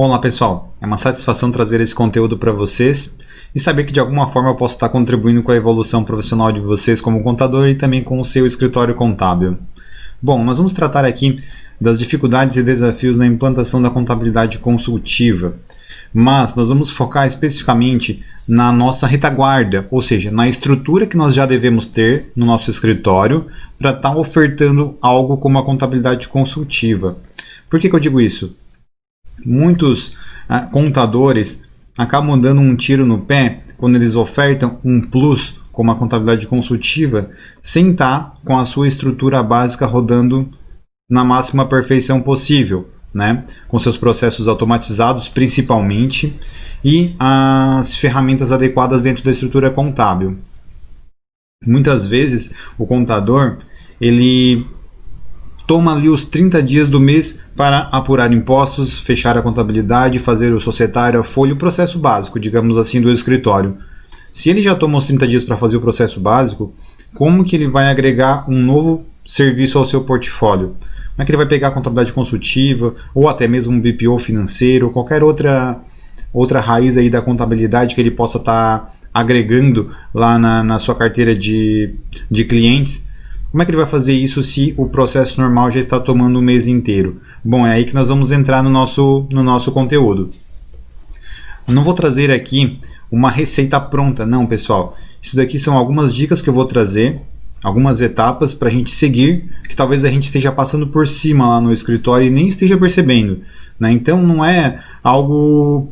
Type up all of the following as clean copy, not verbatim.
Olá pessoal, é uma satisfação trazer esse conteúdo para vocês e saber que de alguma forma eu posso estar contribuindo com a evolução profissional de vocês como contador e também com o seu escritório contábil. Bom, nós vamos tratar aqui das dificuldades e desafios na implantação da contabilidade consultiva, mas nós vamos focar especificamente na nossa retaguarda, ou seja, na estrutura que nós já devemos ter no nosso escritório para estar ofertando algo como a contabilidade consultiva. Por que eu digo isso? Muitos contadores acabam dando um tiro no pé quando eles ofertam um plus como a contabilidade consultiva sem estar com a sua estrutura básica rodando na máxima perfeição possível, né? Com seus processos automatizados principalmente e as ferramentas adequadas dentro da estrutura contábil. Muitas vezes o contador ele toma ali os 30 dias do mês para apurar impostos, fechar a contabilidade, fazer o societário, a folha, o processo básico, digamos assim, do escritório. Se ele já toma os 30 dias para fazer o processo básico, como que ele vai agregar um novo serviço ao seu portfólio? Como é que ele vai pegar a contabilidade consultiva, ou até mesmo um BPO financeiro, ou qualquer outra raiz aí da contabilidade que ele possa estar agregando lá na sua carteira de clientes? Como é que ele vai fazer isso se o processo normal já está tomando o mês inteiro? Bom, é aí que nós vamos entrar no nosso conteúdo. Não vou trazer aqui uma receita pronta, não, pessoal. Isso daqui são algumas dicas que eu vou trazer, algumas etapas para a gente seguir, que talvez a gente esteja passando por cima lá no escritório e nem esteja percebendo, né? Então não é algo,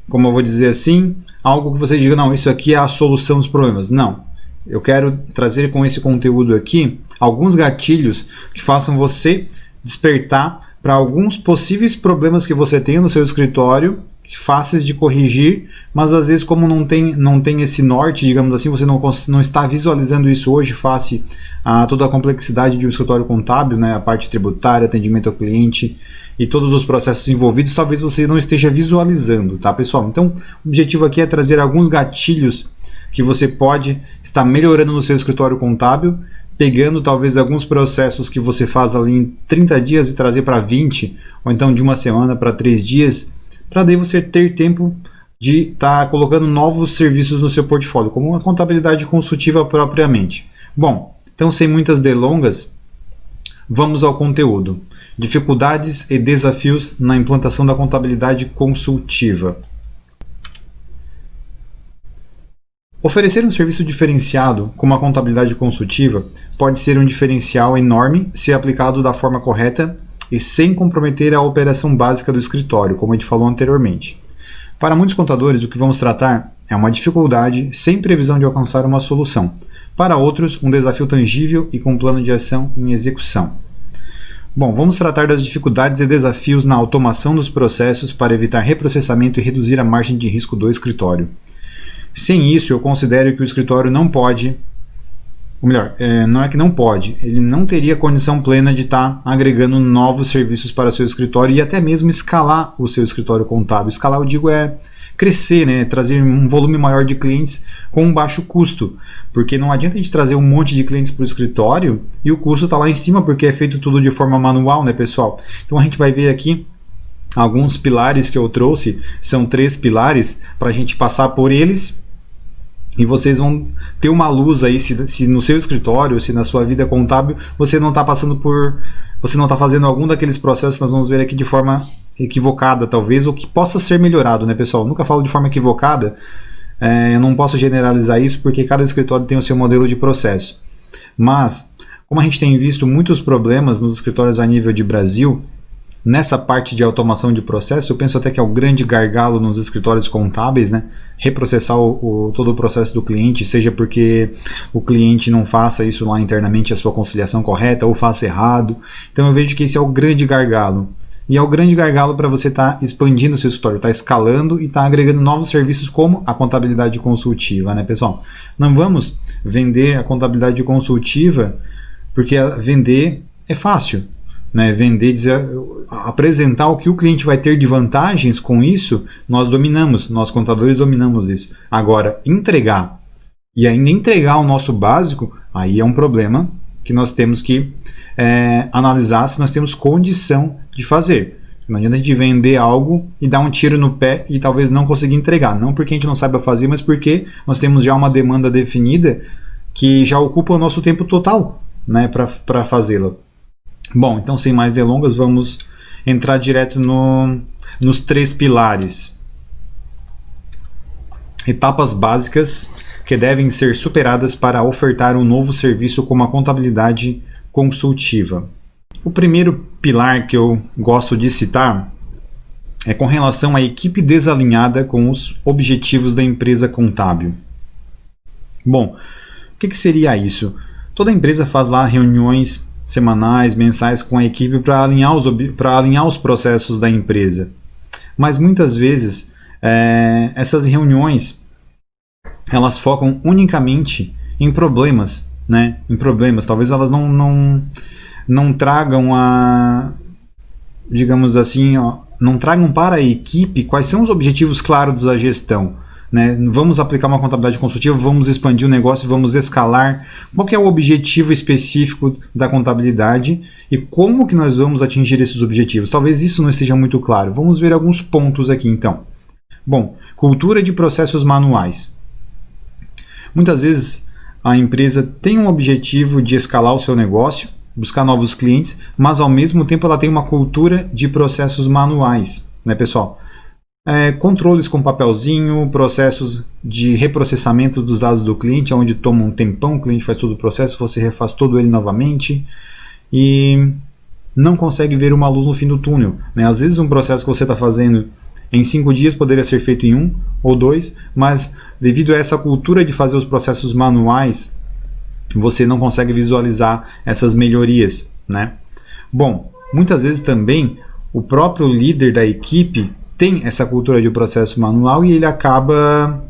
como eu vou dizer assim, algo que você diga, não, isso aqui é a solução dos problemas. Não. Eu quero trazer com esse conteúdo aqui alguns gatilhos que façam você despertar para alguns possíveis problemas que você tem no seu escritório, fáceis de corrigir, mas às vezes como não tem esse norte, digamos assim, você não está visualizando isso hoje face a toda a complexidade de um escritório contábil, né, a parte tributária, atendimento ao cliente e todos os processos envolvidos, talvez você não esteja visualizando, tá, pessoal? Então, o objetivo aqui é trazer alguns gatilhos que você pode estar melhorando no seu escritório contábil, pegando talvez alguns processos que você faz ali em 30 dias e trazer para 20, ou então de uma semana para 3 dias, para daí você ter tempo de estar colocando novos serviços no seu portfólio, como a contabilidade consultiva propriamente. Bom, então sem muitas delongas, vamos ao conteúdo. Dificuldades e desafios na implantação da contabilidade consultiva. Oferecer um serviço diferenciado, como a contabilidade consultiva, pode ser um diferencial enorme se aplicado da forma correta e sem comprometer a operação básica do escritório, como a gente falou anteriormente. Para muitos contadores, o que vamos tratar é uma dificuldade sem previsão de alcançar uma solução. Para outros, um desafio tangível e com plano de ação em execução. Bom, vamos tratar das dificuldades e desafios na automação dos processos para evitar reprocessamento e reduzir a margem de risco do escritório. Sem isso, eu considero que o escritório não pode, ou melhor, não é que não pode, ele não teria condição plena de estar agregando novos serviços para o seu escritório e até mesmo escalar o seu escritório contábil. Escalar, eu digo, é crescer, né? Trazer um volume maior de clientes com um baixo custo, porque não adianta a gente trazer um monte de clientes para o escritório e o custo está lá em cima porque é feito tudo de forma manual, né, pessoal? Então a gente vai ver aqui alguns pilares que eu trouxe, são 3 pilares, para a gente passar por eles e vocês vão ter uma luz aí se no seu escritório, se na sua vida contábil, você não está fazendo algum daqueles processos que nós vamos ver aqui de forma equivocada, talvez, ou que possa ser melhorado, né, pessoal? Eu nunca falo de forma equivocada, eu não posso generalizar isso porque cada escritório tem o seu modelo de processo. Mas, como a gente tem visto muitos problemas nos escritórios a nível de Brasil, nessa parte de automação de processo, eu penso até que é o grande gargalo nos escritórios contábeis, né? Reprocessar todo o processo do cliente, seja porque o cliente não faça isso lá internamente, a sua conciliação correta, ou faça errado. Então eu vejo que esse é o grande gargalo. E é o grande gargalo para você estar expandindo o seu escritório, estar escalando e estar agregando novos serviços como a contabilidade consultiva, né, pessoal? Não vamos vender a contabilidade consultiva porque vender é fácil. Né, vender, apresentar o que o cliente vai ter de vantagens com isso, nós dominamos, nós contadores dominamos isso. Agora, entregar e ainda entregar o nosso básico, aí é um problema que nós temos que analisar se nós temos condição de fazer. Não adianta a gente vender algo e dar um tiro no pé e talvez não conseguir entregar. Não porque a gente não saiba fazer, mas porque nós temos já uma demanda definida que já ocupa o nosso tempo total, né, para fazê-la. Bom, então sem mais delongas, vamos entrar direto nos 3 pilares. Etapas básicas que devem ser superadas para ofertar um novo serviço como a contabilidade consultiva. O primeiro pilar que eu gosto de citar é com relação à equipe desalinhada com os objetivos da empresa contábil. Bom, o que seria isso? Toda empresa faz lá reuniões semanais, mensais com a equipe para alinhar os processos da empresa. Mas muitas vezes essas reuniões elas focam unicamente em problemas, né? Em problemas. Talvez elas não tragam digamos assim, não tragam para a equipe quais são os objetivos claros da gestão. Né? Vamos aplicar uma contabilidade consultiva, vamos expandir o negócio, vamos escalar. Qual que é o objetivo específico da contabilidade e como que nós vamos atingir esses objetivos? Talvez isso não esteja muito claro. Vamos ver alguns pontos aqui então. Bom, cultura de processos manuais. Muitas vezes a empresa tem um objetivo de escalar o seu negócio, buscar novos clientes, mas ao mesmo tempo ela tem uma cultura de processos manuais, né, pessoal? Controles com papelzinho, processos de reprocessamento dos dados do cliente, onde toma um tempão, o cliente faz todo o processo, você refaz todo ele novamente e não consegue ver uma luz no fim do túnel. Né? Às vezes um processo que você está fazendo em 5 dias poderia ser feito em 1 ou 2, mas devido a essa cultura de fazer os processos manuais, você não consegue visualizar essas melhorias. Né? Bom, muitas vezes também o próprio líder da equipe tem essa cultura de processo manual e ele acaba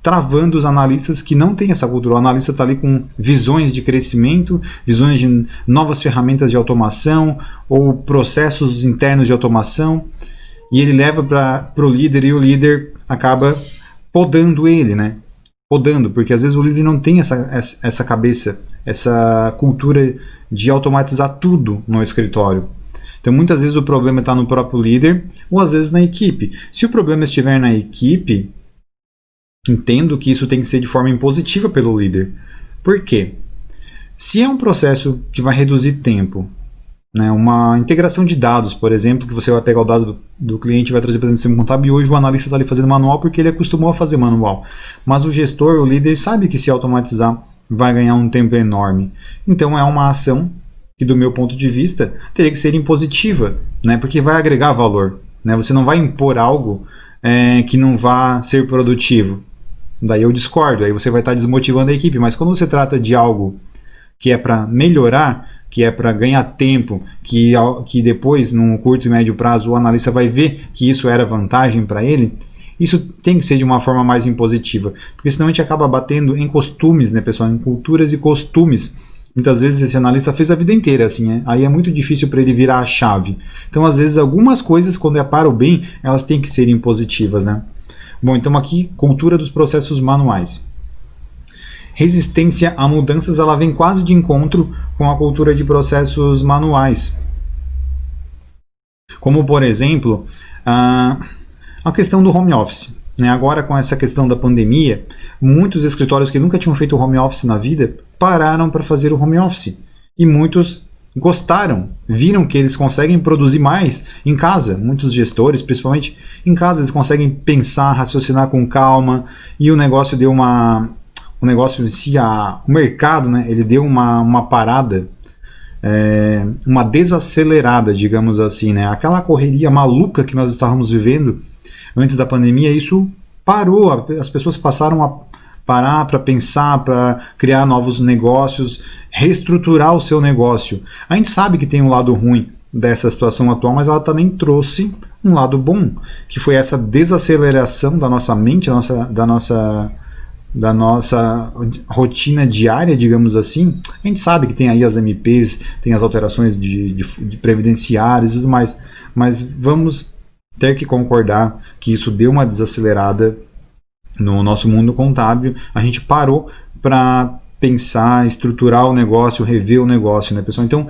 travando os analistas que não têm essa cultura. O analista está ali com visões de crescimento, visões de novas ferramentas de automação ou processos internos de automação, e ele leva para o líder e o líder acaba podando ele, né? Podando, porque às vezes o líder não tem essa cabeça, essa cultura de automatizar tudo no escritório. Então, muitas vezes o problema está no próprio líder ou às vezes na equipe. Se o problema estiver na equipe, entendo que isso tem que ser de forma impositiva pelo líder. Por quê? Se é um processo que vai reduzir tempo, né, uma integração de dados, por exemplo, que você vai pegar o dado do cliente e vai trazer para dentro do sistema contábil, e hoje o analista está ali fazendo manual porque ele acostumou a fazer manual. Mas o gestor, o líder, sabe que se automatizar vai ganhar um tempo enorme. Então, é uma ação que, do meu ponto de vista, teria que ser impositiva, né? Porque vai agregar valor. Né? Você não vai impor algo que não vá ser produtivo. Daí eu discordo, aí você vai estar desmotivando a equipe. Mas quando você trata de algo que é para melhorar, que é para ganhar tempo, que depois, num curto e médio prazo, o analista vai ver que isso era vantagem para ele, isso tem que ser de uma forma mais impositiva. Porque senão a gente acaba batendo em costumes, né, pessoal? Em culturas e costumes. Muitas vezes esse analista fez a vida inteira assim, né? Aí é muito difícil para ele virar a chave. Então, às vezes, algumas coisas, quando é para o bem, elas têm que ser impositivas, né? Bom, então aqui, cultura dos processos manuais. Resistência a mudanças, ela vem quase de encontro com a cultura de processos manuais. Como, por exemplo, a questão do home office. Né? Agora, com essa questão da pandemia, muitos escritórios que nunca tinham feito home office na vida pararam para fazer o home office. E muitos gostaram, viram que eles conseguem produzir mais em casa. Muitos gestores, principalmente em casa, eles conseguem pensar, raciocinar com calma, e o negócio deu o negócio em si, o mercado, né, ele deu uma parada, uma desacelerada, digamos assim. Né? Aquela correria maluca que nós estávamos vivendo antes da pandemia, isso parou, as pessoas passaram a parar para pensar, para criar novos negócios, reestruturar o seu negócio. A gente sabe que tem um lado ruim dessa situação atual, mas ela também trouxe um lado bom, que foi essa desaceleração da nossa mente, da nossa rotina diária, digamos assim. A gente sabe que tem aí as MPs, tem as alterações de previdenciárias e tudo mais, mas vamos ter que concordar que isso deu uma desacelerada no nosso mundo contábil. A gente parou para pensar, estruturar o negócio, rever o negócio, né, pessoal? Então,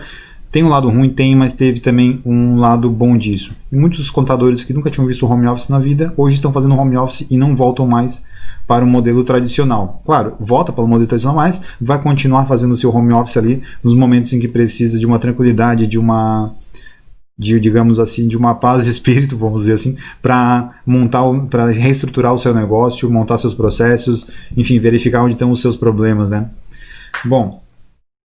Tem um lado ruim, tem, mas teve também um lado bom disso. E muitos contadores que nunca tinham visto home office na vida, hoje estão fazendo home office e não voltam mais para o modelo tradicional. Claro, volta para o modelo tradicional, mas vai continuar fazendo o seu home office ali nos momentos em que precisa de uma tranquilidade, digamos assim, de uma paz de espírito, vamos dizer assim, para reestruturar o seu negócio, montar seus processos, enfim, verificar onde estão os seus problemas, né? Bom,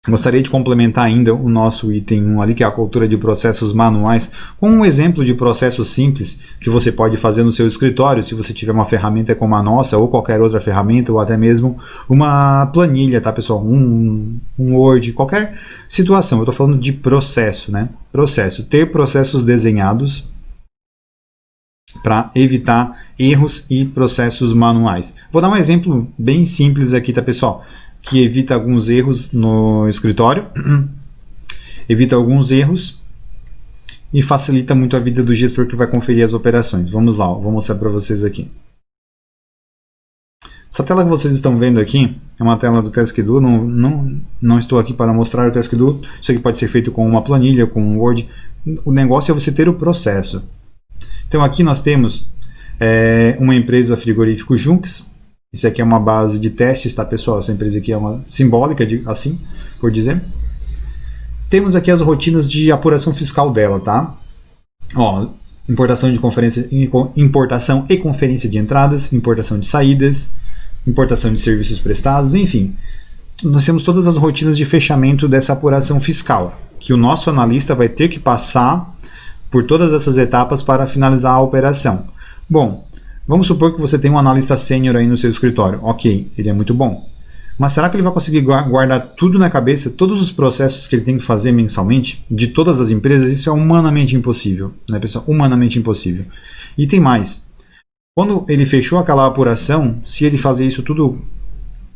gostaria de complementar ainda o nosso item 1 ali, que é a cultura de processos manuais, com um exemplo de processo simples que você pode fazer no seu escritório, se você tiver uma ferramenta como a nossa, ou qualquer outra ferramenta, ou até mesmo uma planilha, tá, pessoal? Um Word, qualquer situação. Eu estou falando de processo, né? Processo. Ter processos desenhados para evitar erros e processos manuais. Vou dar um exemplo bem simples aqui, tá, pessoal? Que evita alguns erros no escritório, evita alguns erros e facilita muito a vida do gestor que vai conferir as operações. Vamos lá, vou mostrar para vocês aqui. Essa tela que vocês estão vendo aqui é uma tela do TaskDo, não estou aqui para mostrar o TaskDo, isso aqui pode ser feito com uma planilha, com um Word. O negócio é você ter o processo. Então aqui nós temos uma empresa frigorífico Junks. Isso aqui é uma base de testes, tá, pessoal? Essa empresa aqui é uma simbólica, assim, por dizer. Temos aqui as rotinas de apuração fiscal dela, tá? Ó, importação e conferência de entradas, importação de saídas, importação de serviços prestados, enfim. Nós temos todas as rotinas de fechamento dessa apuração fiscal, que o nosso analista vai ter que passar por todas essas etapas para finalizar a operação. Bom, vamos supor que você tem um analista sênior aí no seu escritório. Ok, ele é muito bom. Mas será que ele vai conseguir guardar tudo na cabeça, todos os processos que ele tem que fazer mensalmente, de todas as empresas? Isso é humanamente impossível, né, pessoal? Humanamente impossível. E tem mais. Quando ele fechou aquela apuração, se ele fazer isso tudo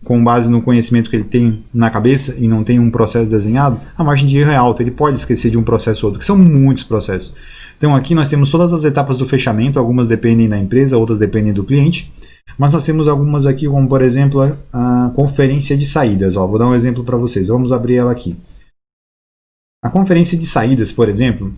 com base no conhecimento que ele tem na cabeça e não tem um processo desenhado, a margem de erro é alta. Ele pode esquecer de um processo ou outro, que são muitos processos. Então aqui nós temos todas as etapas do fechamento, algumas dependem da empresa, outras dependem do cliente, mas nós temos algumas aqui, como por exemplo a conferência de saídas. Ó, vou dar um exemplo para vocês, vamos abrir ela aqui. A conferência de saídas, por exemplo,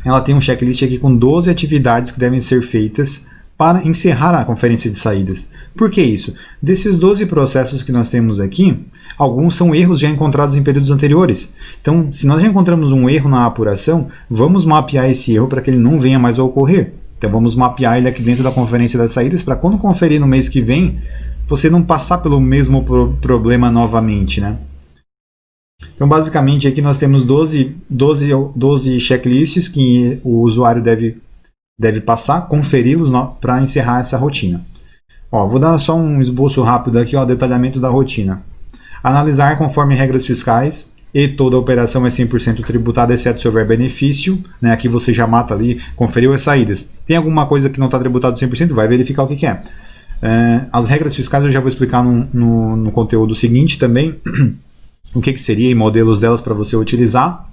ela tem um checklist aqui com 12 atividades que devem ser feitas para encerrar a conferência de saídas. Por que isso? Desses 12 processos que nós temos aqui, alguns são erros já encontrados em períodos anteriores. Então, se nós já encontramos um erro na apuração, vamos mapear esse erro para que ele não venha mais a ocorrer. Então, vamos mapear ele aqui dentro da conferência das saídas para quando conferir no mês que vem, você não passar pelo mesmo problema novamente, né? Então, basicamente, aqui nós temos 12 checklists que o usuário deve passar, conferi-los para encerrar essa rotina. Ó, vou dar só um esboço rápido aqui, ó, detalhamento da rotina. Analisar conforme regras fiscais e toda a operação é 100% tributada, exceto se houver benefício. Né? Aqui você já mata ali, conferiu as saídas. Tem alguma coisa que não está tributado 100%? Vai verificar o que é. As regras fiscais eu já vou explicar no conteúdo seguinte também, o que seria e modelos delas para você utilizar.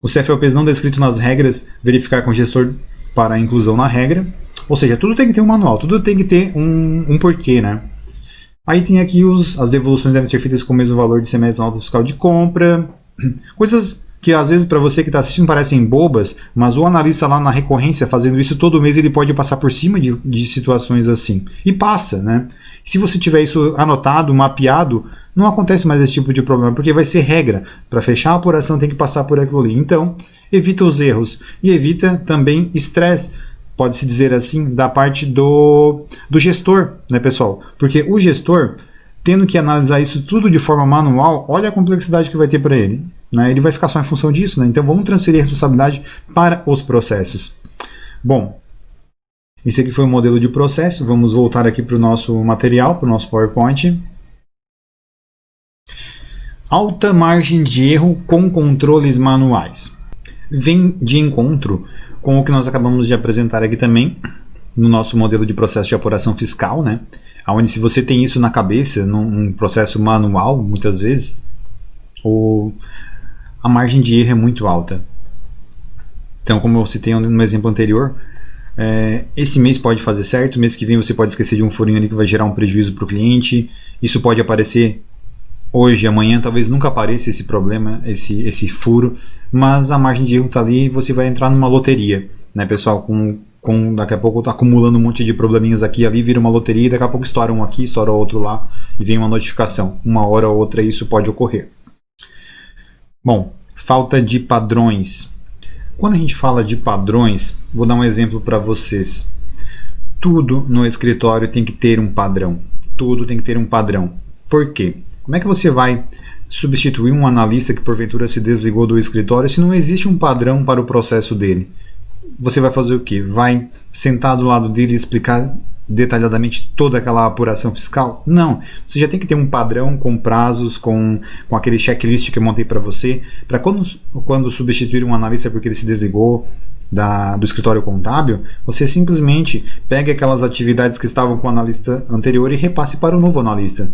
Os CFOPs não descritos nas regras, verificar com o gestor para a inclusão na regra. Ou seja, tudo tem que ter um manual, tudo tem que ter um porquê, né? Aí tem aqui as devoluções devem ser feitas com o mesmo valor de semestre na nota fiscal de compra. Coisas que às vezes para você que está assistindo parecem bobas, mas o analista lá na recorrência fazendo isso todo mês ele pode passar por cima de situações assim. E passa, né? Se você tiver isso anotado, mapeado, não acontece mais esse tipo de problema, porque vai ser regra. Para fechar a apuração tem que passar por aquilo ali. Então, evita os erros e evita também estresse, pode-se dizer assim, da parte do gestor, né, pessoal? Porque o gestor, tendo que analisar isso tudo de forma manual, olha a complexidade que vai ter para ele. Né? Ele vai ficar só em função disso, né? Então vamos transferir a responsabilidade para os processos. Bom, esse aqui foi o modelo de processo. Vamos voltar aqui para o nosso material, para o nosso PowerPoint. Alta margem de erro com controles manuais. Vem de encontro com o que nós acabamos de apresentar aqui também, no nosso modelo de processo de apuração fiscal, né? Onde se você tem isso na cabeça, num processo manual, muitas vezes, a margem de erro é muito alta. Então, como eu citei no exemplo anterior, esse mês pode fazer certo, mês que vem você pode esquecer de um furinho ali que vai gerar um prejuízo para o cliente, isso pode aparecer hoje, amanhã, talvez nunca apareça esse problema, esse furo, mas a margem de erro está ali e você vai entrar numa loteria, né, pessoal? Daqui a pouco tá acumulando um monte de probleminhas aqui e ali, vira uma loteria e daqui a pouco estoura um aqui, estoura outro lá e vem uma notificação. Uma hora ou outra isso pode ocorrer. Bom, falta de padrões. Quando a gente fala de padrões, vou dar um exemplo para vocês. Tudo no escritório tem que ter um padrão. Tudo tem que ter um padrão. Por quê? Como é que você vai substituir um analista que porventura se desligou do escritório se não existe um padrão para o processo dele? Você vai fazer o quê? Vai sentar do lado dele e explicar detalhadamente toda aquela apuração fiscal? Não. Você já tem que ter um padrão com prazos, com aquele checklist que eu montei para você, para quando substituir um analista porque ele se desligou do escritório contábil, você simplesmente pegue aquelas atividades que estavam com o analista anterior e repasse para o novo analista.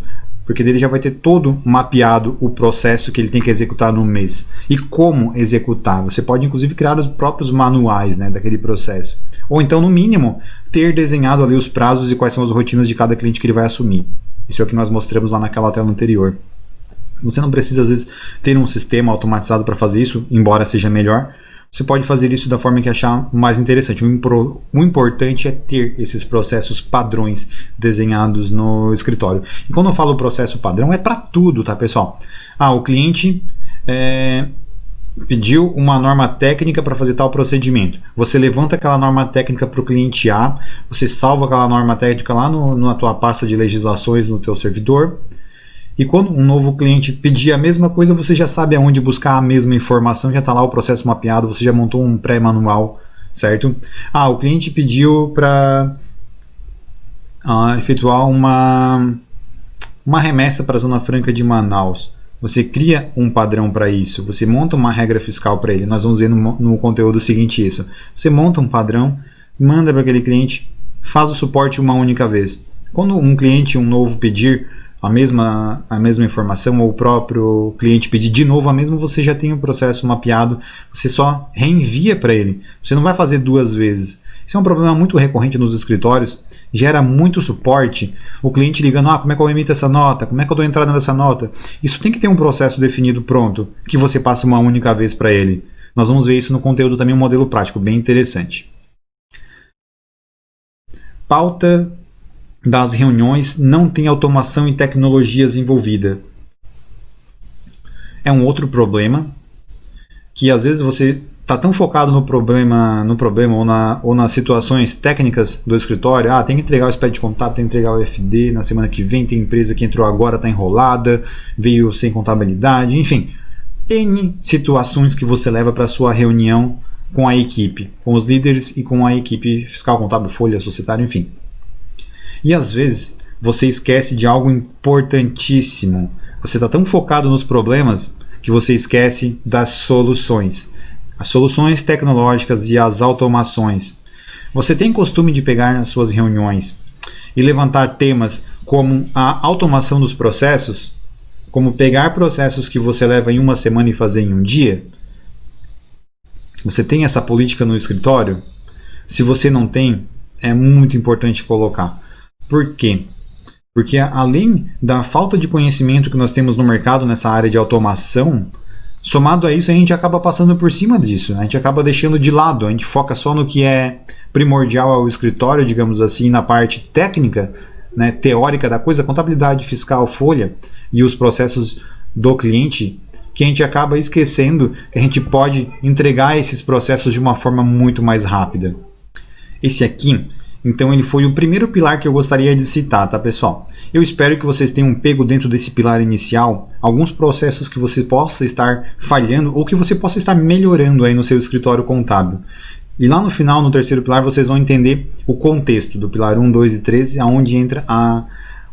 Porque dele já vai ter todo mapeado o processo que ele tem que executar no mês. E como executar. Você pode inclusive criar os próprios manuais, né, daquele processo. Ou então, no mínimo, ter desenhado ali os prazos e quais são as rotinas de cada cliente que ele vai assumir. Isso é o que nós mostramos lá naquela tela anterior. Você não precisa, às vezes, ter um sistema automatizado para fazer isso, embora seja melhor. Você pode fazer isso da forma que achar mais interessante. O importante é ter esses processos padrões desenhados no escritório. E quando eu falo processo padrão, é para tudo, tá, pessoal? O cliente pediu uma norma técnica para fazer tal procedimento. Você levanta aquela norma técnica para o cliente A, você salva aquela norma técnica lá na tua pasta de legislações no teu servidor. E quando um novo cliente pedir a mesma coisa, você já sabe aonde buscar a mesma informação, já está lá o processo mapeado, você já montou um pré-manual, certo? O cliente pediu para efetuar uma remessa para a Zona Franca de Manaus. Você cria um padrão para isso, você monta uma regra fiscal para ele. Nós vamos ver no conteúdo seguinte isso. Você monta um padrão, manda para aquele cliente, faz o suporte uma única vez. Quando um cliente, um novo pedir a mesma informação, ou o próprio cliente pedir de novo a mesma, você já tem o processo mapeado, você só reenvia para ele. Você não vai fazer duas vezes. Isso é um problema muito recorrente nos escritórios, gera muito suporte. O cliente ligando, como é que eu emito essa nota? Como é que eu dou entrada nessa nota? Isso tem que ter um processo definido pronto, que você passa uma única vez para ele. Nós vamos ver isso no conteúdo também, um modelo prático, bem interessante. Pauta das reuniões não tem automação e tecnologias envolvida. É um outro problema que às vezes você está tão focado no problema ou nas situações técnicas do escritório. Tem que entregar o SPED de contábil, tem que entregar o FD na semana que vem, tem empresa que entrou agora, está enrolada, veio sem contabilidade, enfim. N situações que você leva para a sua reunião com a equipe, com os líderes e com a equipe fiscal, contábil, folha, societária, enfim. E às vezes você esquece de algo importantíssimo. Você está tão focado nos problemas que você esquece das soluções. As soluções tecnológicas e as automações. Você tem costume de pegar nas suas reuniões e levantar temas como a automação dos processos, como pegar processos que você leva em uma semana e fazer em um dia? Você tem essa política no escritório? Se você não tem, é muito importante colocar. Por quê? Porque além da falta de conhecimento que nós temos no mercado nessa área de automação, somado a isso a gente acaba passando por cima disso, né? A gente acaba deixando de lado, a gente foca só no que é primordial ao escritório, digamos assim, na parte técnica, né, teórica da coisa, contabilidade, fiscal, folha e os processos do cliente, que a gente acaba esquecendo que a gente pode entregar esses processos de uma forma muito mais rápida. Esse aqui, então, ele foi o primeiro pilar que eu gostaria de citar, tá, pessoal? Eu espero que vocês tenham pego dentro desse pilar inicial alguns processos que você possa estar falhando ou que você possa estar melhorando aí no seu escritório contábil. E lá no final, no terceiro pilar, vocês vão entender o contexto do pilar 1, 2 e 13, aonde entra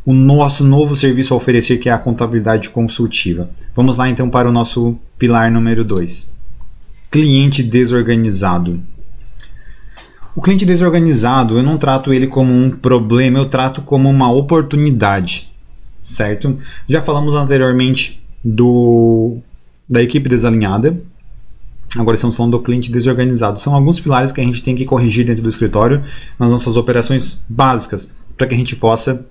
o nosso novo serviço a oferecer, que é a contabilidade consultiva. Vamos lá então para o nosso pilar número 2. Cliente desorganizado. O cliente desorganizado, eu não trato ele como um problema, eu trato como uma oportunidade, certo? Já falamos anteriormente da equipe desalinhada, agora estamos falando do cliente desorganizado. São alguns pilares que a gente tem que corrigir dentro do escritório, nas nossas operações básicas, para que a gente possa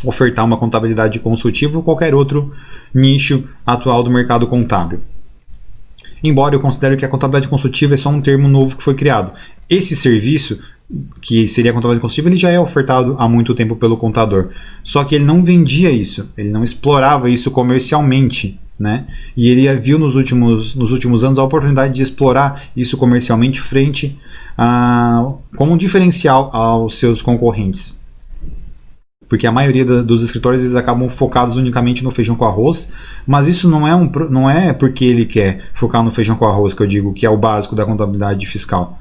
ofertar uma contabilidade consultiva ou qualquer outro nicho atual do mercado contábil. Embora eu considere que a contabilidade consultiva é só um termo novo que foi criado. Esse serviço, que seria a contabilidade consultiva, ele já é ofertado há muito tempo pelo contador. Só que ele não vendia isso, ele não explorava isso comercialmente, né? E ele viu nos últimos anos a oportunidade de explorar isso comercialmente frente como um diferencial aos seus concorrentes. Porque a maioria dos escritórios eles acabam focados unicamente no feijão com arroz, mas isso não é porque ele quer focar no feijão com arroz, que eu digo que é o básico da contabilidade fiscal.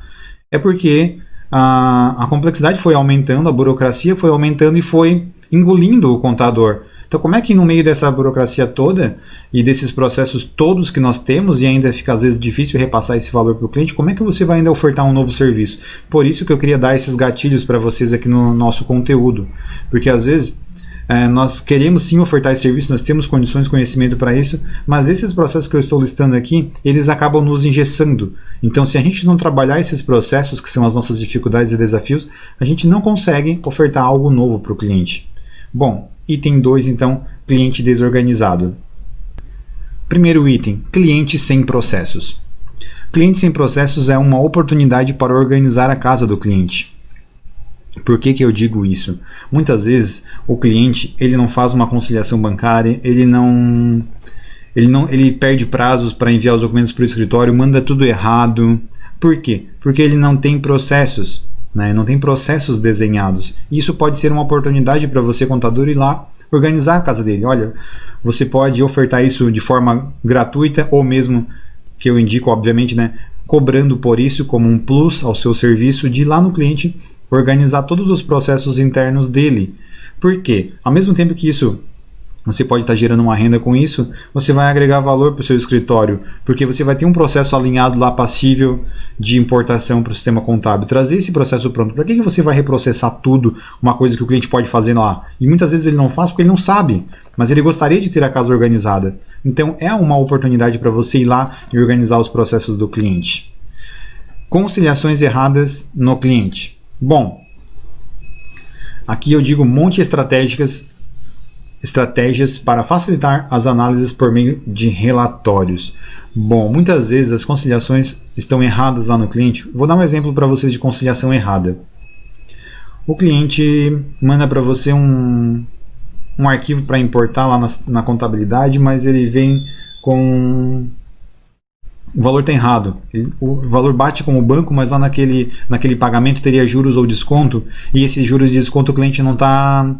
É porque a complexidade foi aumentando, a burocracia foi aumentando e foi engolindo o contador. Então, como é que no meio dessa burocracia toda e desses processos todos que nós temos, e ainda fica às vezes difícil repassar esse valor para o cliente, como é que você vai ainda ofertar um novo serviço? Por isso que eu queria dar esses gatilhos para vocês aqui no nosso conteúdo. Porque às vezes nós queremos sim ofertar esse serviço, nós temos condições, conhecimento para isso, mas esses processos que eu estou listando aqui, eles acabam nos engessando. Então, se a gente não trabalhar esses processos, que são as nossas dificuldades e desafios, a gente não consegue ofertar algo novo para o cliente. Bom, item 2, então, cliente desorganizado. Primeiro item, cliente sem processos. Cliente sem processos é uma oportunidade para organizar a casa do cliente. Por que eu digo isso? Muitas vezes o cliente ele não faz uma conciliação bancária, ele perde prazos para enviar os documentos para o escritório, manda tudo errado. Por quê? Porque ele não tem processos. Não tem processos desenhados. Isso pode ser uma oportunidade para você, contador, ir lá organizar a casa dele. Olha, você pode ofertar isso de forma gratuita ou mesmo, que eu indico, obviamente, cobrando por isso como um plus ao seu serviço, de ir lá no cliente organizar todos os processos internos dele. Por quê? Ao mesmo tempo que isso você pode estar gerando uma renda com isso, você vai agregar valor para o seu escritório, porque você vai ter um processo alinhado lá passível de importação para o sistema contábil. Trazer esse processo pronto. Para que você vai reprocessar tudo, uma coisa que o cliente pode fazer lá? E muitas vezes ele não faz porque ele não sabe, mas ele gostaria de ter a casa organizada. Então é uma oportunidade para você ir lá e organizar os processos do cliente. Conciliações erradas no cliente. Bom, aqui eu digo um monte de estratégias para facilitar as análises por meio de relatórios. Bom, muitas vezes as conciliações estão erradas lá no cliente. Vou dar um exemplo para vocês de conciliação errada. O cliente manda para você um arquivo para importar lá na contabilidade, mas ele vem com... O valor está errado. O valor bate como banco, mas lá naquele pagamento teria juros ou desconto, e esses juros de desconto o cliente não está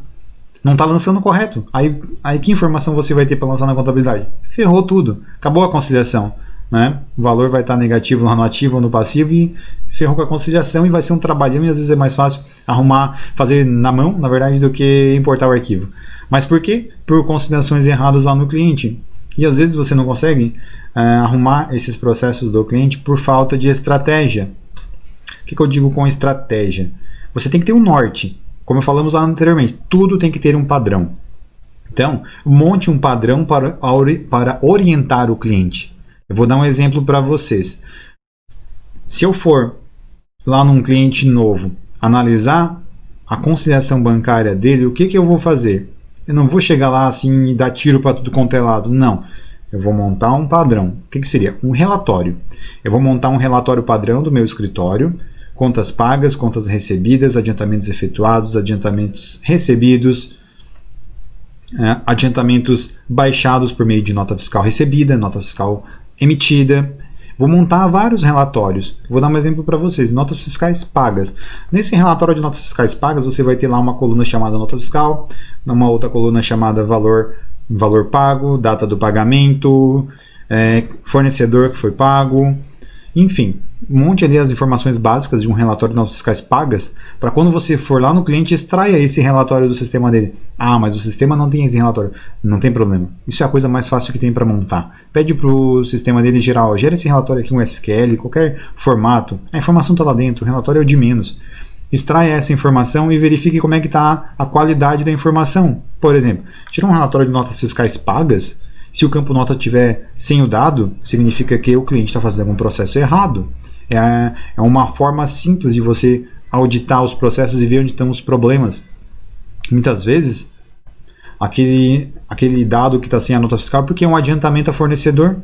lançando correto. Aí que informação você vai ter para lançar na contabilidade? Ferrou tudo. Acabou a conciliação. O valor vai estar negativo lá no ativo ou no passivo e ferrou com a conciliação, e vai ser um trabalhão, e às vezes é mais fácil fazer na mão, na verdade, do que importar o arquivo. Mas por quê? Por conciliações erradas lá no cliente. E às vezes você não consegue arrumar esses processos do cliente por falta de estratégia. O que eu digo com estratégia? Você tem que ter um norte. Como falamos lá anteriormente, tudo tem que ter um padrão. Então, monte um padrão para orientar o cliente. Eu vou dar um exemplo para vocês. Se eu for lá num cliente novo, analisar a conciliação bancária dele, o que eu vou fazer? Eu não vou chegar lá assim e dar tiro para tudo quanto é lado. Não. Eu vou montar um padrão. O que seria? Um relatório. Eu vou montar um relatório padrão do meu escritório, contas pagas, contas recebidas, adiantamentos efetuados, adiantamentos recebidos, adiantamentos baixados por meio de nota fiscal recebida, nota fiscal emitida. Vou montar vários relatórios. Vou dar um exemplo para vocês. Notas fiscais pagas. Nesse relatório de notas fiscais pagas, você vai ter lá uma coluna chamada nota fiscal, uma outra coluna chamada valor pago, data do pagamento, fornecedor que foi pago, enfim, monte ali as informações básicas de um relatório de notas fiscais pagas, para quando você for lá no cliente, extraia esse relatório do sistema dele. Ah, mas o sistema não tem esse relatório. Não tem problema. Isso é a coisa mais fácil que tem para montar. Pede para o sistema dele geral, gera esse relatório aqui, um SQL, qualquer formato. A informação está lá dentro, o relatório é o de menos. Extraia essa informação e verifique como é que está a qualidade da informação. Por exemplo, tira um relatório de notas fiscais pagas. Se o campo nota tiver sem o dado, significa que o cliente está fazendo algum processo errado. É uma forma simples de você auditar os processos e ver onde estão os problemas. Muitas vezes, aquele dado que está sem a nota fiscal porque é um adiantamento a fornecedor.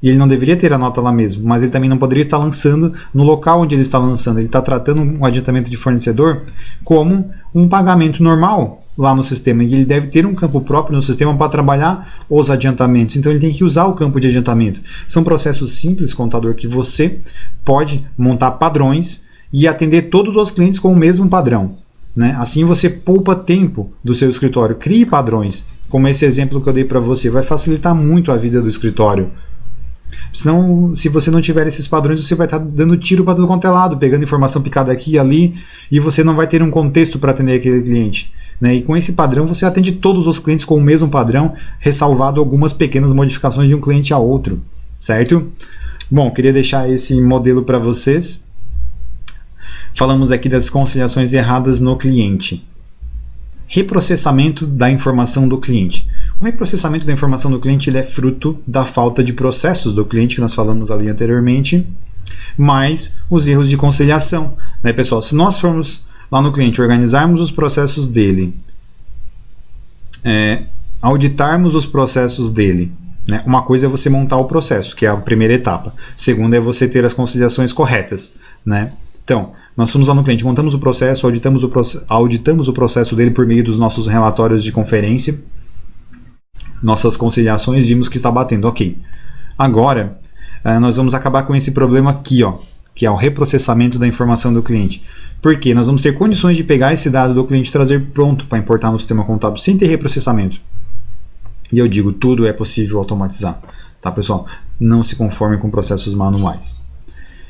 E ele não deveria ter a nota lá mesmo, mas ele também não poderia estar lançando no local onde ele está lançando. Ele está tratando um adiantamento de fornecedor como um pagamento normal lá no sistema. E ele deve ter um campo próprio no sistema para trabalhar os adiantamentos. Então ele tem que usar o campo de adiantamento. São processos simples, contador, que você pode montar padrões e atender todos os clientes com o mesmo padrão. Né? Assim você poupa tempo do seu escritório. Crie padrões, como esse exemplo que eu dei para você. Vai facilitar muito a vida do escritório. Senão, se você não tiver esses padrões, você vai estar dando tiro para todo quanto é lado, pegando informação picada aqui e ali, e você não vai ter um contexto para atender aquele cliente. Né? E com esse padrão, você atende todos os clientes com o mesmo padrão, ressalvado algumas pequenas modificações de um cliente a outro. Certo? Bom, queria deixar esse modelo para vocês. Falamos aqui das conciliações erradas no cliente. Reprocessamento da informação do cliente. O reprocessamento da informação do cliente ele é fruto da falta de processos do cliente, que nós falamos ali anteriormente, mais os erros de conciliação. Né, pessoal? Se nós formos lá no cliente, organizarmos os processos dele, auditarmos os processos dele, né? Uma coisa é você montar o processo, que é a primeira etapa. Segunda é você ter as conciliações corretas. Né? Então, nós fomos lá no cliente, montamos o processo, auditamos o processo dele por meio dos nossos relatórios de conferência, nossas conciliações, vimos que está batendo, ok. Agora, nós vamos acabar com esse problema aqui, ó, que é o reprocessamento da informação do cliente. Por quê? Nós vamos ter condições de pegar esse dado do cliente e trazer pronto para importar no sistema contábil, sem ter reprocessamento. E eu digo, tudo é possível automatizar. Tá, pessoal? Não se conformem com processos manuais.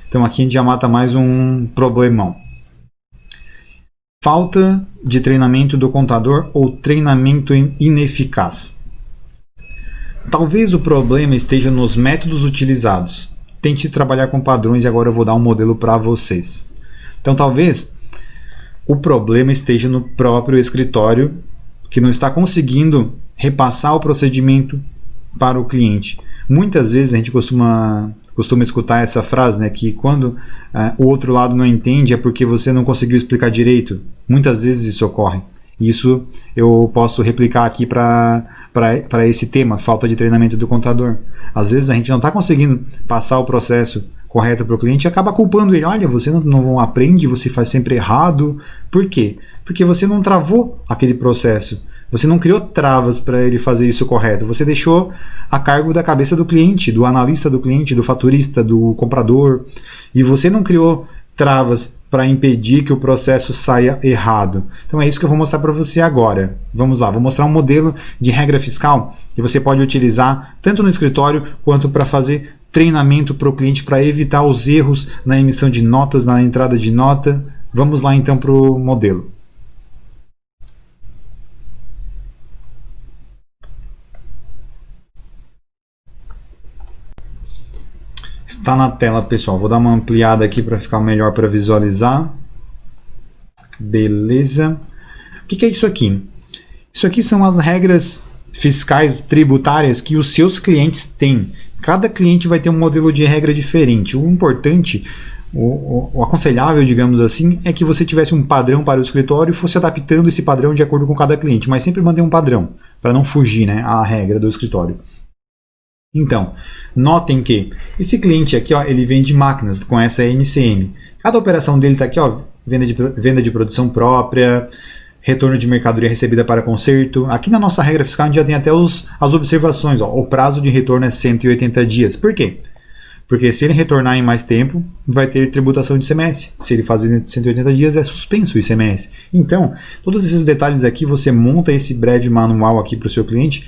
Então aqui a gente já mata mais um problemão. Falta de treinamento do contador ou treinamento ineficaz. Talvez o problema esteja nos métodos utilizados. Tente trabalhar com padrões e agora eu vou dar um modelo para vocês. Então talvez o problema esteja no próprio escritório que não está conseguindo repassar o procedimento para o cliente. Muitas vezes a gente costuma escutar essa frase, né, que quando o outro lado não entende é porque você não conseguiu explicar direito. Muitas vezes isso ocorre. Isso eu posso replicar aqui para esse tema, falta de treinamento do contador. Às vezes a gente não está conseguindo passar o processo correto para o cliente e acaba culpando ele. Olha, você não aprende, você faz sempre errado. Por quê? Porque você não travou aquele processo. Você não criou travas para ele fazer isso correto. Você deixou a cargo da cabeça do cliente, do analista do cliente, do faturista, do comprador. E você não criou travas para impedir que o processo saia errado. Então é isso que eu vou mostrar para você agora. Vamos lá, vou mostrar um modelo de regra fiscal que você pode utilizar tanto no escritório quanto para fazer treinamento para o cliente para evitar os erros na emissão de notas, na entrada de nota. Vamos lá então para o modelo. Está na tela, pessoal. Vou dar uma ampliada aqui para ficar melhor para visualizar. Beleza. O que é isso aqui? Isso aqui são as regras fiscais tributárias que os seus clientes têm. Cada cliente vai ter um modelo de regra diferente. O importante, o aconselhável, digamos assim, é que você tivesse um padrão para o escritório e fosse adaptando esse padrão de acordo com cada cliente, mas sempre manter um padrão, para não fugir, né, à regra do escritório. Então, notem que esse cliente aqui, ó, ele vende máquinas com essa NCM. Cada operação dele está aqui, ó, venda de produção própria, retorno de mercadoria recebida para conserto. Aqui na nossa regra fiscal a gente já tem até as observações. Ó, o prazo de retorno é 180 dias. Por quê? Porque se ele retornar em mais tempo, vai ter tributação de ICMS. Se ele fazer dentro de 180 dias, é suspenso o ICMS. Então, todos esses detalhes aqui, você monta esse breve manual aqui para o seu cliente.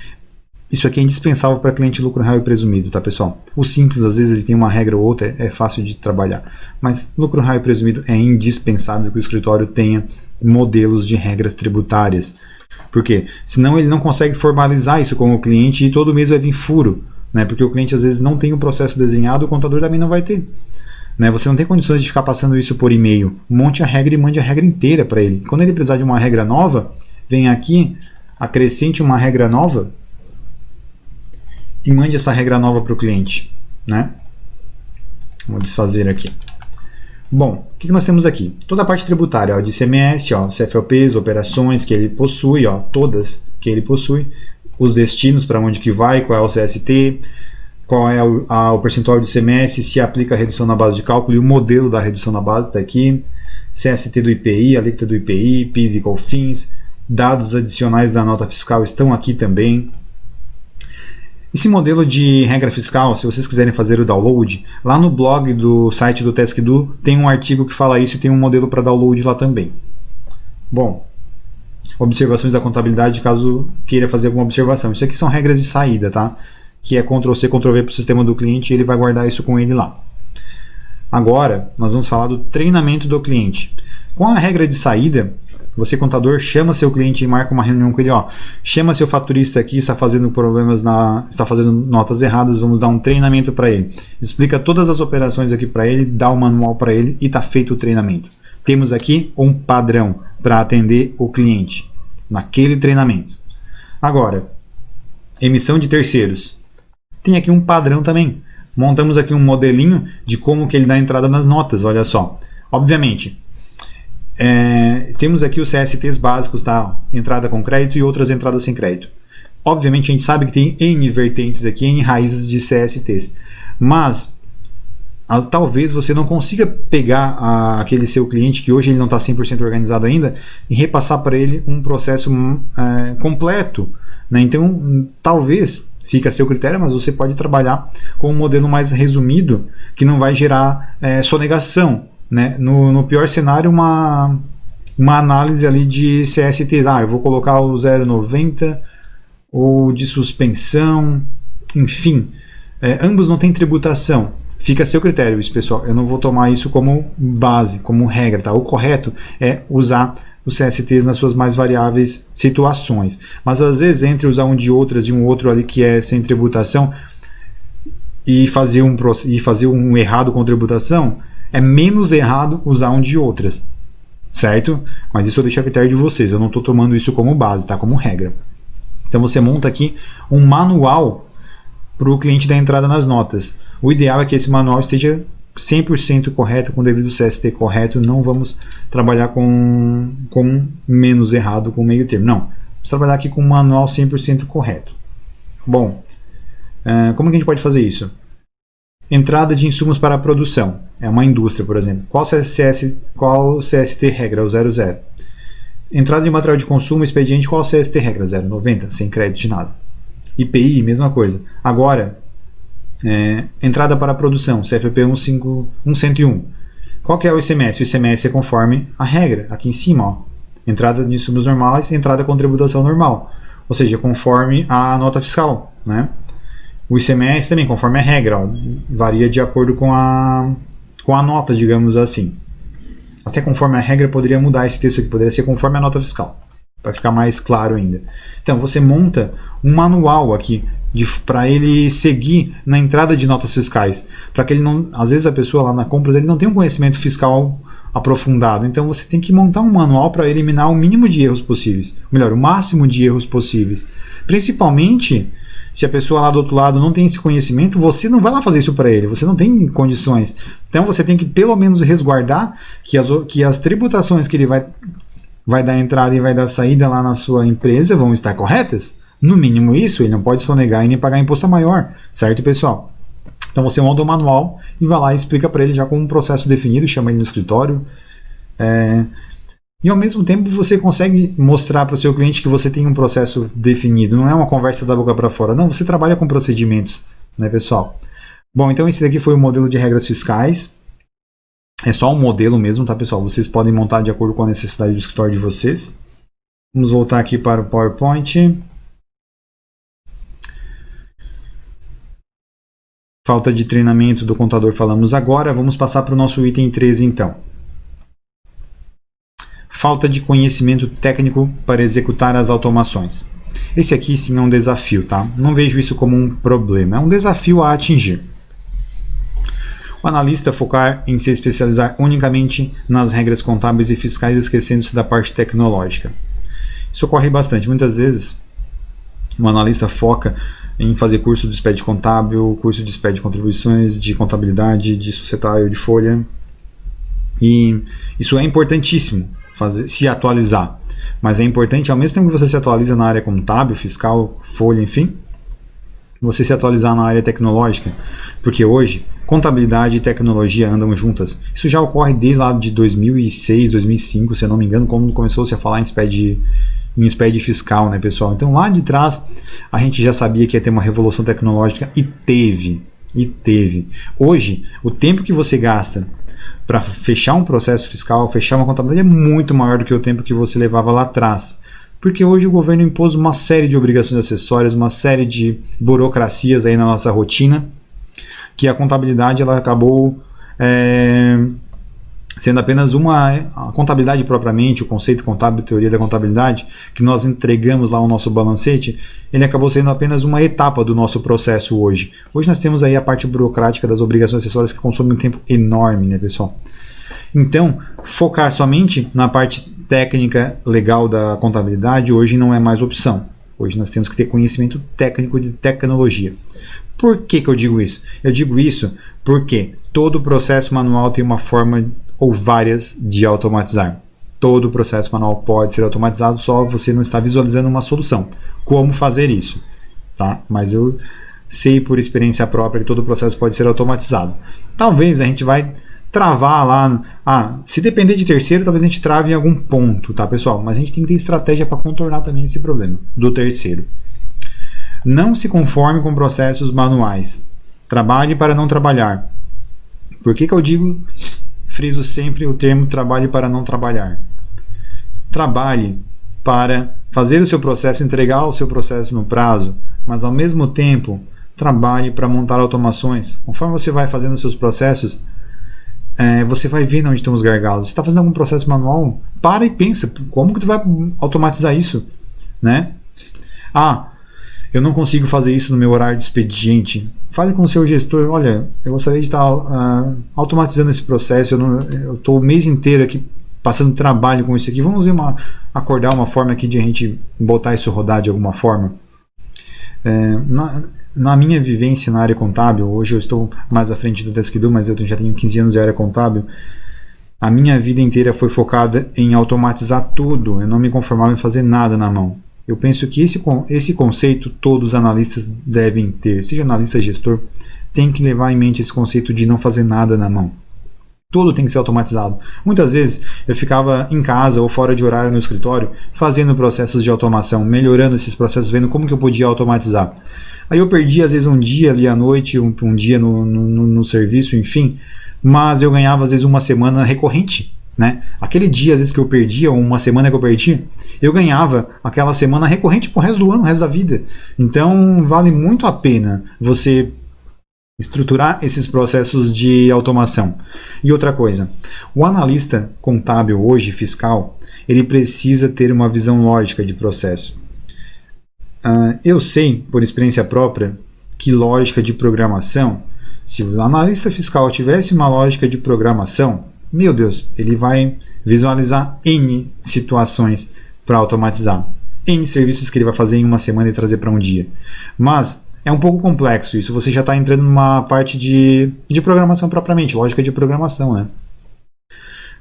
Isso aqui é indispensável para cliente lucro real e presumido, tá, pessoal? O simples, às vezes, ele tem uma regra ou outra, é fácil de trabalhar. Mas lucro real e presumido é indispensável que o escritório tenha modelos de regras tributárias. Por quê? Senão ele não consegue formalizar isso com o cliente e todo mês vai vir furo. Né? Porque o cliente, às vezes, não tem o processo desenhado, o contador também não vai ter. Né? Você não tem condições de ficar passando isso por e-mail. Monte a regra e mande a regra inteira para ele. Quando ele precisar de uma regra nova, vem aqui, acrescente uma regra nova, e mande essa regra nova para o cliente. Né? Vou desfazer aqui. Bom, o que nós temos aqui? Toda a parte tributária, ó, de ICMS, ó, CFLPs, operações que ele possui, ó, todas que ele possui, os destinos, para onde que vai, qual é o CST, qual é o percentual de ICMS, se aplica a redução na base de cálculo e o modelo da redução na base está aqui, CST do IPI, alíquota do IPI, PIS e COFINS, dados adicionais da nota fiscal estão aqui também. Esse modelo de regra fiscal, se vocês quiserem fazer o download, lá no blog do site do TaskDo tem um artigo que fala isso e tem um modelo para download lá também. Bom, observações da contabilidade caso queira fazer alguma observação. Isso aqui são regras de saída, tá? Que é Ctrl+C, Ctrl+V para o sistema do cliente e ele vai guardar isso com ele lá. Agora, nós vamos falar do treinamento do cliente. Com a regra de saída, você, contador, chama seu cliente e marca uma reunião com ele. Ó, chama seu faturista aqui, está fazendo problemas está fazendo notas erradas, vamos dar um treinamento para ele. Explica todas as operações aqui para ele, dá o manual para ele e está feito o treinamento. Temos aqui um padrão para atender o cliente naquele treinamento. Agora, emissão de terceiros. Tem aqui um padrão também. Montamos aqui um modelinho de como que ele dá entrada nas notas, olha só. Obviamente, temos aqui os CSTs básicos, tá? Entrada com crédito e outras entradas sem crédito. Obviamente a gente sabe que tem N vertentes aqui, N raízes de CSTs. Mas talvez você não consiga pegar aquele seu cliente que hoje ele não está 100% organizado ainda e repassar para ele um processo completo, né? Então talvez fica a seu critério, mas você pode trabalhar com um modelo mais resumido que não vai gerar sonegação, né? No pior cenário, uma análise ali de CSTs. Eu vou colocar o 0,90 ou de suspensão, enfim, ambos não têm tributação. Fica a seu critério isso, pessoal. Eu não vou tomar isso como base, como regra, tá? O correto é usar os CSTs nas suas mais variáveis situações. Mas às vezes entre usar um de outras e um outro ali que é sem tributação e fazer um errado com tributação, é menos errado usar um de outras, certo? Mas isso eu deixo a critério de vocês, eu não estou tomando isso como base, tá? Como regra. Então você monta aqui um manual para o cliente dar entrada nas notas. O ideal é que esse manual esteja 100% correto, com o devido CST correto. Não vamos trabalhar com menos errado, com meio termo. Não, vamos trabalhar aqui com um manual 100% correto. Bom, como que a gente pode fazer isso? Entrada de insumos para a produção. É uma indústria, por exemplo. Qual CST regra? O 00. Entrada de material de consumo, expediente, qual CST regra? 0,90, sem crédito de nada. IPI, mesma coisa. Agora, entrada para a produção, CFP 101. Qual que é o ICMS? O ICMS é conforme a regra, aqui em cima. Ó. Entrada de insumos normais, entrada com tributação normal. Ou seja, conforme a nota fiscal. Né? O ICMS também, conforme a regra. Ó, varia de acordo com a nota, digamos assim. Até conforme a regra poderia mudar esse texto aqui, poderia ser conforme a nota fiscal, para ficar mais claro ainda. Então, você monta um manual aqui para ele seguir na entrada de notas fiscais, para que ele não, às vezes a pessoa lá na compras ele não tem um conhecimento fiscal aprofundado, então você tem que montar um manual para eliminar o mínimo de erros possíveis, melhor, o máximo de erros possíveis, principalmente se a pessoa lá do outro lado não tem esse conhecimento, você não vai lá fazer isso para ele, você não tem condições, então você tem que pelo menos resguardar que as tributações que ele vai dar entrada e vai dar saída lá na sua empresa vão estar corretas. No mínimo isso, ele não pode sonegar e nem pagar imposto maior, certo, pessoal? Então você monta o manual e vai lá e explica para ele já com um processo definido, chama ele no escritório. E ao mesmo tempo você consegue mostrar para o seu cliente que você tem um processo definido, não é uma conversa da boca para fora, não, você trabalha com procedimentos, né, pessoal? Bom, então esse daqui foi o modelo de regras fiscais. É só um modelo mesmo, tá, pessoal? Vocês podem montar de acordo com a necessidade do escritório de vocês. Vamos voltar aqui para o PowerPoint. Falta de treinamento do contador falamos agora. Vamos passar para o nosso item 13 então. Falta de conhecimento técnico para executar as automações. Esse aqui sim é um desafio, tá? Não vejo isso como um problema, é um desafio a atingir. O analista focar em se especializar unicamente nas regras contábeis e fiscais, esquecendo-se da parte tecnológica. Isso ocorre bastante. Muitas vezes o analista foca em fazer curso de SPED contábil, curso de SPED de contribuições, de contabilidade, de societário, de folha. E isso é importantíssimo, se atualizar. Mas é importante, ao mesmo tempo que você se atualiza na área contábil, fiscal, folha, enfim, você se atualizar na área tecnológica, porque hoje contabilidade e tecnologia andam juntas. Isso já ocorre desde lá de 2006, 2005, se eu não me engano, quando começou-se a falar em SPED fiscal, né, pessoal? Então lá de trás a gente já sabia que ia ter uma revolução tecnológica e teve. Hoje, o tempo que você gasta para fechar um processo fiscal, fechar uma contabilidade é muito maior do que o tempo que você levava lá atrás. Porque hoje o governo impôs uma série de obrigações acessórias, uma série de burocracias aí na nossa rotina, que a contabilidade ela acabou sendo apenas a contabilidade propriamente, o conceito contábil, a teoria da contabilidade, que nós entregamos lá o nosso balancete, ele acabou sendo apenas uma etapa do nosso processo hoje. Hoje nós temos aí a parte burocrática das obrigações acessórias que consome um tempo enorme, né, pessoal? Então, focar somente na parte técnica legal da contabilidade hoje não é mais opção. Hoje nós temos que ter conhecimento técnico de tecnologia. Por que eu digo isso? Eu digo isso porque todo processo manual tem uma forma ou várias de automatizar. Todo processo manual pode ser automatizado, só você não está visualizando uma solução. Como fazer isso? Tá? Mas eu sei por experiência própria que todo processo pode ser automatizado. Talvez a gente vai travar lá, se depender de terceiro, talvez a gente trave em algum ponto, tá, pessoal? Mas a gente tem que ter estratégia para contornar também esse problema do terceiro. Não se conforme com processos manuais. Trabalhe para não trabalhar. Por que eu digo, friso sempre o termo trabalhe para não trabalhar? Trabalhe para fazer o seu processo, entregar o seu processo no prazo, mas ao mesmo tempo trabalhe para montar automações. Conforme você vai fazendo os seus processos, você vai vendo onde estão os gargalos. Você está fazendo algum processo manual? Para e pensa, como que tu vai automatizar isso? Né? Eu não consigo fazer isso no meu horário de expediente. Fale com o seu gestor, olha, eu gostaria de estar automatizando esse processo, eu estou o mês inteiro aqui passando trabalho com isso aqui, vamos acordar uma forma aqui de a gente botar isso rodar de alguma forma. Na minha vivência na área contábil, hoje eu estou mais à frente do Deskidu, mas eu já tenho 15 anos de área contábil, a minha vida inteira foi focada em automatizar tudo, eu não me conformava em fazer nada na mão. Eu penso que esse conceito todos os analistas devem ter, seja analista, gestor, tem que levar em mente esse conceito de não fazer nada na mão. Tudo tem que ser automatizado. Muitas vezes eu ficava em casa ou fora de horário no escritório fazendo processos de automação, melhorando esses processos, vendo como que eu podia automatizar. Aí eu perdi às vezes um dia ali à noite, um dia no serviço, enfim, mas eu ganhava às vezes uma semana recorrente. Né? Aquele dia às vezes que eu perdia, ou uma semana que eu perdi, eu ganhava aquela semana recorrente pro resto do ano, pro resto da vida. Então vale muito a pena você estruturar esses processos de automação. E outra coisa, o analista contábil hoje, fiscal, ele precisa ter uma visão lógica de processo. Eu sei, por experiência própria, que lógica de programação, se o analista fiscal tivesse uma lógica de programação, meu Deus, ele vai visualizar N situações para automatizar. N serviços que ele vai fazer em uma semana e trazer para um dia. Mas é um pouco complexo isso. Você já está entrando numa parte de programação propriamente, lógica de programação, né?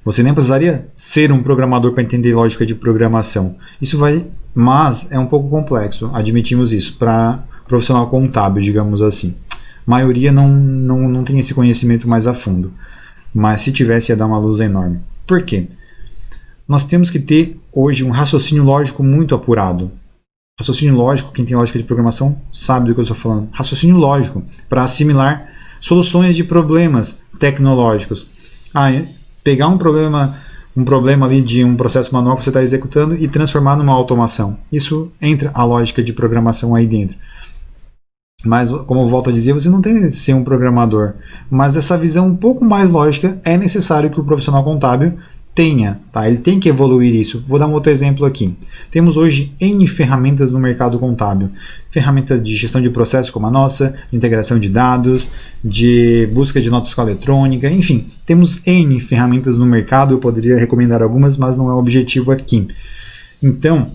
Você nem precisaria ser um programador para entender lógica de programação. Mas é um pouco complexo, admitimos isso, para profissional contábil, digamos assim. A maioria não tem esse conhecimento mais a fundo. Mas se tivesse ia dar uma luz enorme. Por quê? Nós temos que ter hoje um raciocínio lógico muito apurado. Raciocínio lógico, quem tem lógica de programação sabe do que eu estou falando. Raciocínio lógico para assimilar soluções de problemas tecnológicos. Pegar um problema ali de um processo manual que você está executando e transformar numa automação. Isso entra a lógica de programação aí dentro. Mas, como eu volto a dizer, você não tem que ser um programador. Mas essa visão um pouco mais lógica é necessário que o profissional contábil tenha. Tá? Ele tem que evoluir isso. Vou dar um outro exemplo aqui. Temos hoje N ferramentas no mercado contábil. Ferramentas de gestão de processos como a nossa, de integração de dados, de busca de nota fiscal eletrônica, enfim. Temos N ferramentas no mercado. Eu poderia recomendar algumas, mas não é o objetivo aqui. Então,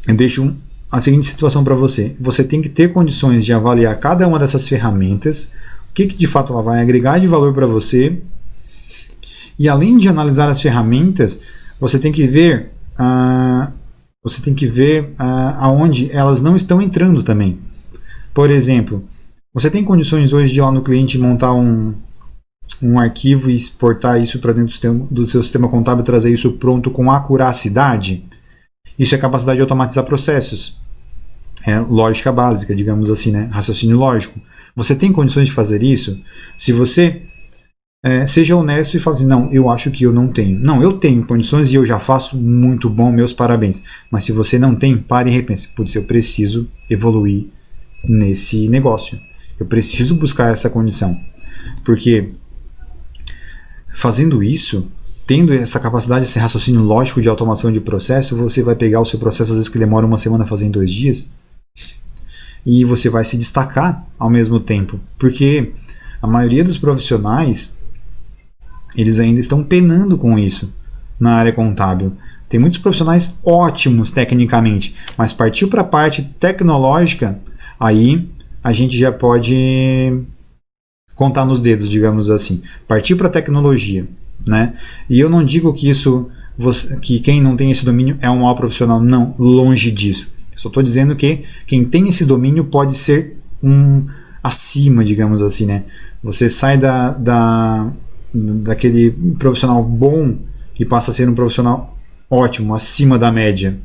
eu deixo a seguinte situação para você. Você tem que ter condições de avaliar cada uma dessas ferramentas, o que de fato ela vai agregar de valor para você, e além de analisar as ferramentas, você tem que ver você tem que ver aonde elas não estão entrando também. Por exemplo, você tem condições hoje de ir lá no cliente montar um arquivo e exportar isso para dentro do seu sistema contábil e trazer isso pronto com acuracidade? Isso é capacidade de automatizar processos. É lógica básica, digamos assim, né? Raciocínio lógico. Você tem condições de fazer isso? Se você seja honesto e fale assim, não, eu acho que eu não tenho. Não, eu tenho condições e eu já faço muito bom, meus parabéns. Mas se você não tem, pare e repense. Putz, eu preciso evoluir nesse negócio. Eu preciso buscar essa condição. Porque fazendo isso, tendo essa capacidade, esse raciocínio lógico de automação de processo, você vai pegar o seu processo, às vezes que demora uma semana a fazer em 2 dias, e você vai se destacar ao mesmo tempo. Porque a maioria dos profissionais, eles ainda estão penando com isso na área contábil. Tem muitos profissionais ótimos tecnicamente, mas partiu para a parte tecnológica, aí a gente já pode contar nos dedos, digamos assim. Partiu para a tecnologia, né? E eu não digo que que quem não tem esse domínio é um mau profissional, não, longe disso. Eu só estou dizendo que quem tem esse domínio pode ser acima, digamos assim, né? Você sai daquele profissional bom e passa a ser um profissional ótimo, acima da média.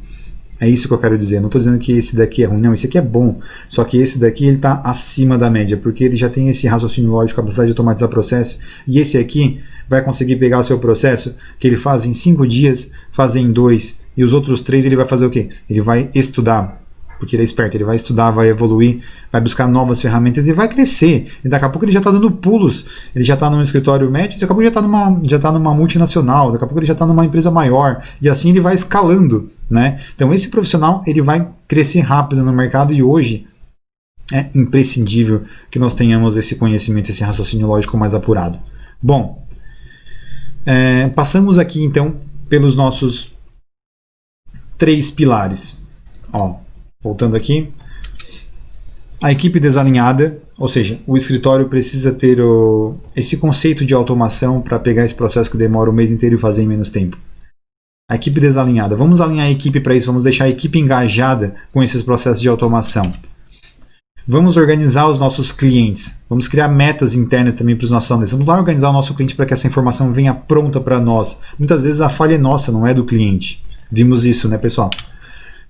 É isso que eu quero dizer. Não estou dizendo que esse daqui é ruim, não, esse aqui é bom. Só que esse daqui ele está acima da média, porque ele já tem esse raciocínio lógico, capacidade de automatizar processo, e esse aqui vai conseguir pegar o seu processo, que ele faz em 5 dias, fazer em 2, e os outros 3 ele vai fazer o quê? Ele vai estudar, porque ele é esperto, ele vai estudar, vai evoluir, vai buscar novas ferramentas e vai crescer. E daqui a pouco ele já está dando pulos, ele já está num escritório médio, daqui a pouco já está numa multinacional, daqui a pouco ele já está numa empresa maior, e assim ele vai escalando, né? Então esse profissional ele vai crescer rápido no mercado, e hoje é imprescindível que nós tenhamos esse conhecimento, esse raciocínio lógico mais apurado. Bom, passamos aqui então pelos nossos 3 pilares. Voltando aqui, a equipe desalinhada, ou seja, o escritório precisa ter esse conceito de automação para pegar esse processo que demora o mês inteiro e fazer em menos tempo. A equipe desalinhada, vamos alinhar a equipe para isso, vamos deixar a equipe engajada com esses processos de automação. Vamos organizar os nossos clientes, vamos criar metas internas também para os nossos analistas. Vamos lá organizar o nosso cliente para que essa informação venha pronta para nós. Muitas vezes a falha é nossa, não é do cliente. Vimos isso, né, pessoal?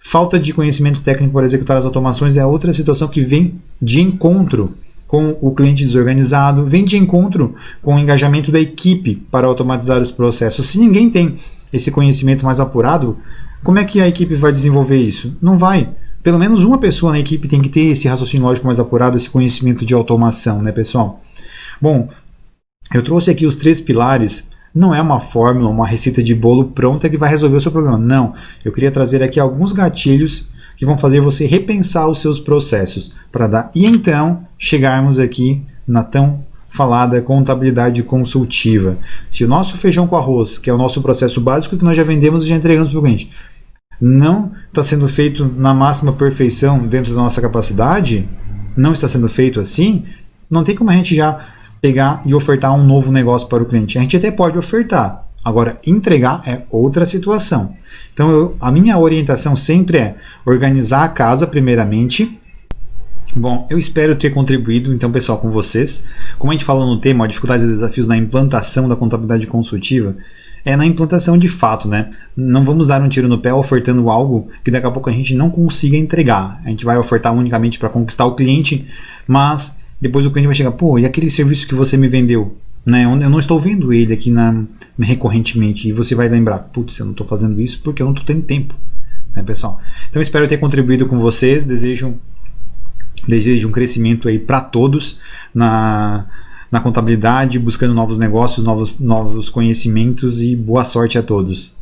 Falta de conhecimento técnico para executar as automações é outra situação que vem de encontro com o cliente desorganizado, vem de encontro com o engajamento da equipe para automatizar os processos. Se ninguém tem esse conhecimento mais apurado, como é que a equipe vai desenvolver isso? Não vai. Pelo menos uma pessoa na equipe tem que ter esse raciocínio lógico mais apurado, esse conhecimento de automação, né, pessoal? Bom, eu trouxe aqui os 3 pilares. Não é uma fórmula, uma receita de bolo pronta que vai resolver o seu problema. Não. Eu queria trazer aqui alguns gatilhos que vão fazer você repensar os seus processos e então chegarmos aqui na tão falada contabilidade consultiva. Se o nosso feijão com arroz, que é o nosso processo básico que nós já vendemos e já entregamos para o cliente, não está sendo feito na máxima perfeição dentro da nossa capacidade, não está sendo feito assim, não tem como a gente já pegar e ofertar um novo negócio para o cliente. A gente até pode ofertar, agora entregar é outra situação. Então a minha orientação sempre é organizar a casa primeiramente. Bom, eu espero ter contribuído então, pessoal, com vocês. Como a gente falou no tema, dificuldades e desafios na implantação da contabilidade consultiva, é na implantação de fato, né? Não vamos dar um tiro no pé ofertando algo que daqui a pouco a gente não consiga entregar. A gente vai ofertar unicamente para conquistar o cliente, mas depois o cliente vai chegar, pô, e aquele serviço que você me vendeu? Né? Eu não estou vendo ele aqui recorrentemente. E você vai lembrar, putz, eu não estou fazendo isso porque eu não estou tendo tempo. Né, pessoal? Então espero ter contribuído com vocês. Desejo um crescimento aí para todos na contabilidade, buscando novos negócios, novos conhecimentos, e boa sorte a todos.